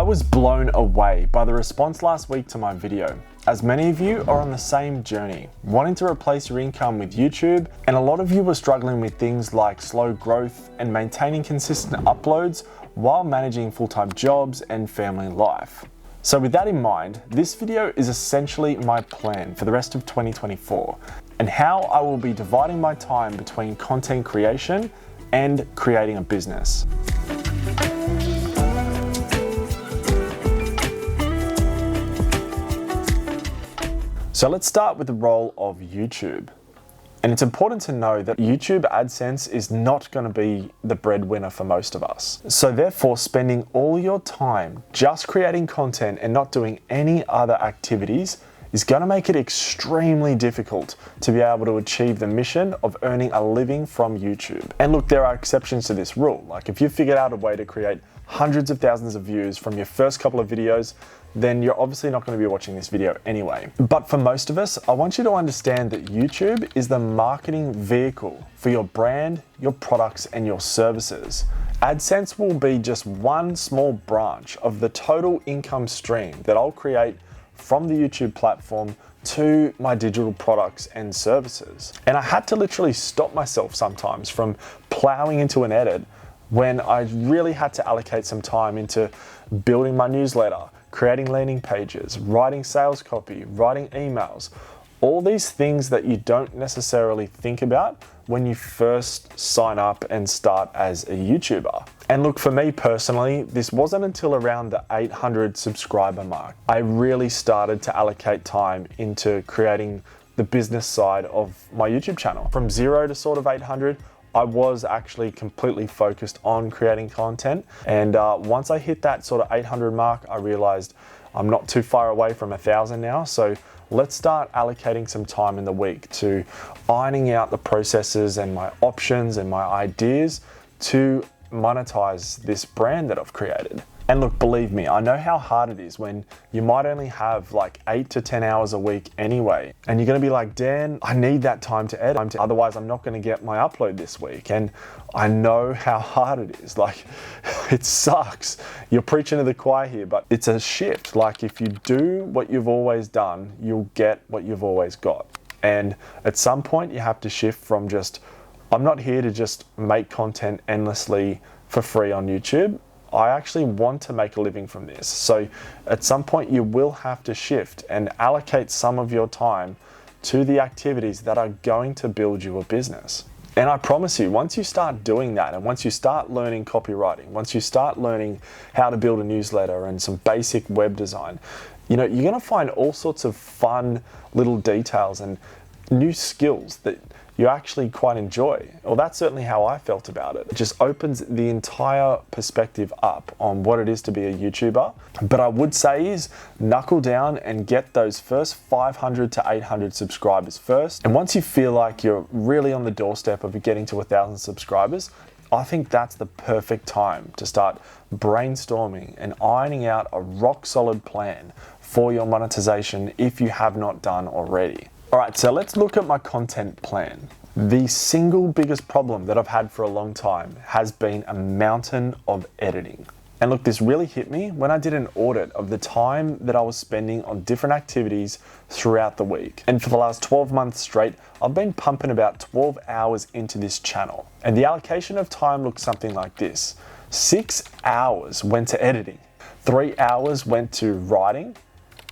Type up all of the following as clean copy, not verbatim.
was blown away by the response last week to my video, as many of you are on the same journey, wanting to replace your income with YouTube, and a lot of you were struggling with things like slow growth and maintaining consistent uploads while managing full-time jobs and family life. So with that in mind, this video is essentially my plan for the rest of 2024 and how I will be dividing my time between content creation and creating a business. So let's start with the role of YouTube. And it's important to know that YouTube AdSense is not going to be the breadwinner for most of us. So therefore, spending all your time just creating content and not doing any other activities is going to make it extremely difficult to be able to achieve the mission of earning a living from YouTube. And look, there are exceptions to this rule. Like if you figured out a way to create hundreds of thousands of views from your first couple of videos, then you're obviously not going to be watching this video anyway. But for most of us, I want you to understand that YouTube is the marketing vehicle for your brand, your products, and your services. AdSense will be just one small branch of the total income stream that I'll create from the YouTube platform to my digital products and services. And I had to literally stop myself sometimes from plowing into an edit when I really had to allocate some time into building my newsletter, creating landing pages, writing sales copy, writing emails, all these things that you don't necessarily think about when you first sign up and start as a YouTuber. And look, for me personally, this wasn't until around the 800 subscriber mark I really started to allocate time into creating the business side of my YouTube channel. From 0 to sort of 800, I was actually completely focused on creating content. And once I hit that sort of 800 mark, I realized I'm not too far away from 1,000 now. So let's start allocating some time in the week to ironing out the processes and my options and my ideas to monetize this brand that I've created. And look, believe me, I know how hard it is when you might only have like 8 to 10 hours a week anyway. And you're gonna be like, Dan, I need that time to edit, otherwise I'm not gonna get my upload this week. And I know how hard it is. Like, it sucks. You're preaching to the choir here, but it's a shift. Like, if you do what you've always done, you'll get what you've always got. And at some point you have to shift from just, I'm not here to just make content endlessly for free on YouTube. I actually want to make a living from this. So at some point you will have to shift and allocate some of your time to the activities that are going to build you a business. And I promise you, once you start doing that, and once you start learning copywriting, once you start learning how to build a newsletter and some basic web design, you know, you're gonna find all sorts of fun little details and new skills that you actually quite enjoy. Well, that's certainly how I felt about it. It just opens the entire perspective up on what it is to be a YouTuber. But I would say is knuckle down and get those first 500 to 800 subscribers first. And once you feel like you're really on the doorstep of getting to 1,000 subscribers, I think that's the perfect time to start brainstorming and ironing out a rock solid plan for your monetization if you have not done already. All right, so let's look at my content plan. The single biggest problem that I've had for a long time has been a mountain of editing. And look, this really hit me when I did an audit of the time that I was spending on different activities throughout the week. And for the last 12 months straight, I've been pumping about 12 hours into this channel. And the allocation of time looks something like this. 6 hours went to editing, 3 hours went to writing,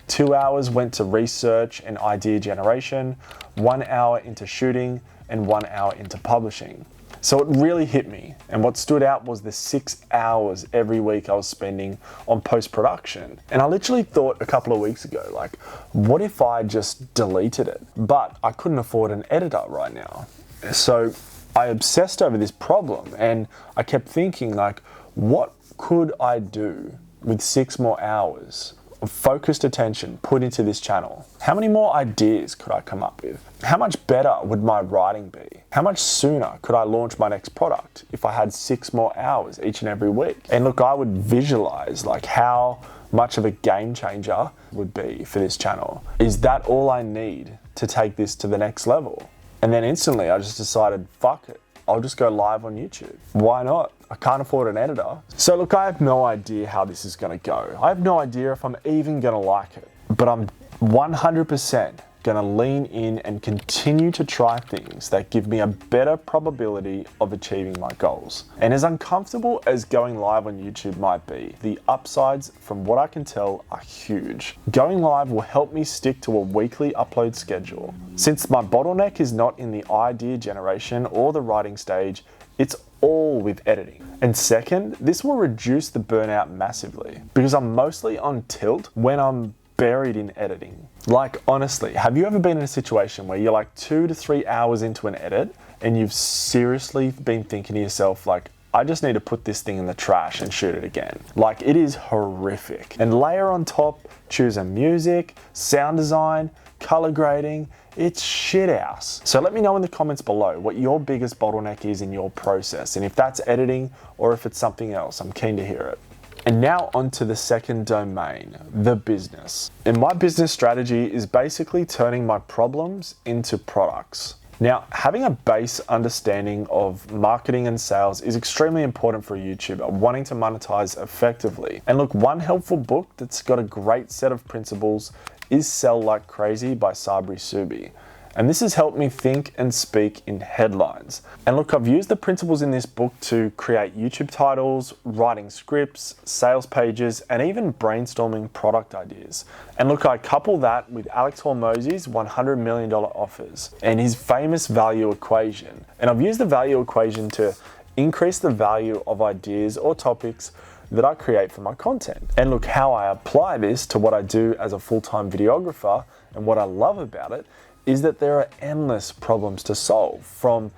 2 hours went to research and idea generation, 1 hour into shooting, and 1 hour into publishing. So it really hit me. And what stood out was the 6 hours every week I was spending on post-production. And I literally thought a couple of weeks ago, like, what if I just deleted it? But I couldn't afford an editor right now. So I obsessed over this problem and I kept thinking, like, what could I do with 6 more hours of focused attention put into this channel? How many more ideas could I come up with? How much better would my writing be? How much sooner could I launch my next product if I had 6 more hours each and every week? And look, I would visualize like how much of a game changer would be for this channel. Is that all I need to take this to the next level? And then instantly I just decided, fuck it, I'll just go live on YouTube. Why not? I can't afford an editor. So look, I have no idea how this is gonna go. I have no idea if I'm even gonna like it, but I'm 100% gonna lean in and continue to try things that give me a better probability of achieving my goals. And as uncomfortable as going live on YouTube might be, the upsides from what I can tell are huge. Going live will help me stick to a weekly upload schedule. Since my bottleneck is not in the idea generation or the writing stage, it's all with editing. And second, this will reduce the burnout massively because I'm mostly on tilt when I'm buried in editing. Like honestly, have you ever been in a situation where you're like 2 to 3 hours into an edit and you've seriously been thinking to yourself like, I just need to put this thing in the trash and shoot it again. Like it is horrific. And layer on top, choosing music, sound design, color grading, it's shit house. So let me know in the comments below what your biggest bottleneck is in your process and if that's editing or if it's something else. I'm keen to hear it. And now onto the second domain, the business. And my business strategy is basically turning my problems into products. Now, having a base understanding of marketing and sales is extremely important for a YouTuber wanting to monetize effectively. And look, one helpful book that's got a great set of principles is Sell Like Crazy by Sabri Subi. And this has helped me think and speak in headlines. And look, I've used the principles in this book to create YouTube titles, writing scripts, sales pages, and even brainstorming product ideas. And look, I couple that with Alex Hormozi's $100 million offers and his famous value equation. And I've used the value equation to increase the value of ideas or topics that I create for my content. And look, how I apply this to what I do as a full-time videographer and what I love about it is that there are endless problems to solve, from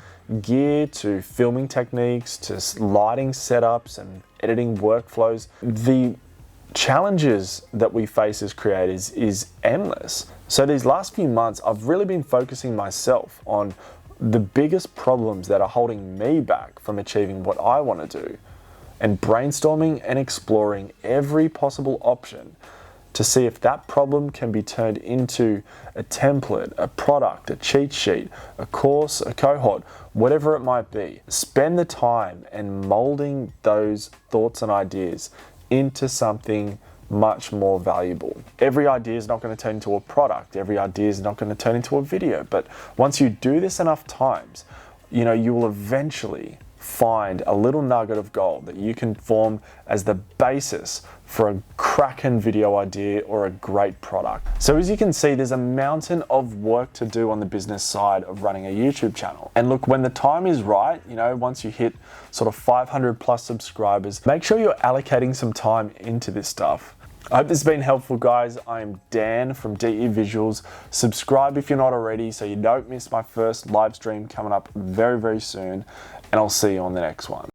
gear to filming techniques to lighting setups and editing workflows. The challenges that we face as creators is endless. So these last few months, I've really been focusing myself on the biggest problems that are holding me back from achieving what I want to do, and brainstorming and exploring every possible option to see if that problem can be turned into a template, a product, a cheat sheet, a course, a cohort, whatever it might be. Spend the time and molding those thoughts and ideas into something much more valuable. Every idea is not going to turn into a product. Every idea is not going to turn into a video. But once you do this enough times, you will eventually find a little nugget of gold that you can form as the basis for a cracking video idea or a great product. So as you can see, there's a mountain of work to do on the business side of running a YouTube channel. And look, when the time is right, once you hit sort of 500 plus subscribers, make sure you're allocating some time into this stuff. I hope this has been helpful, guys. I'm Dan from DEvisuals. Subscribe if you're not already so you don't miss my first live stream coming up very, very soon. And I'll see you on the next one.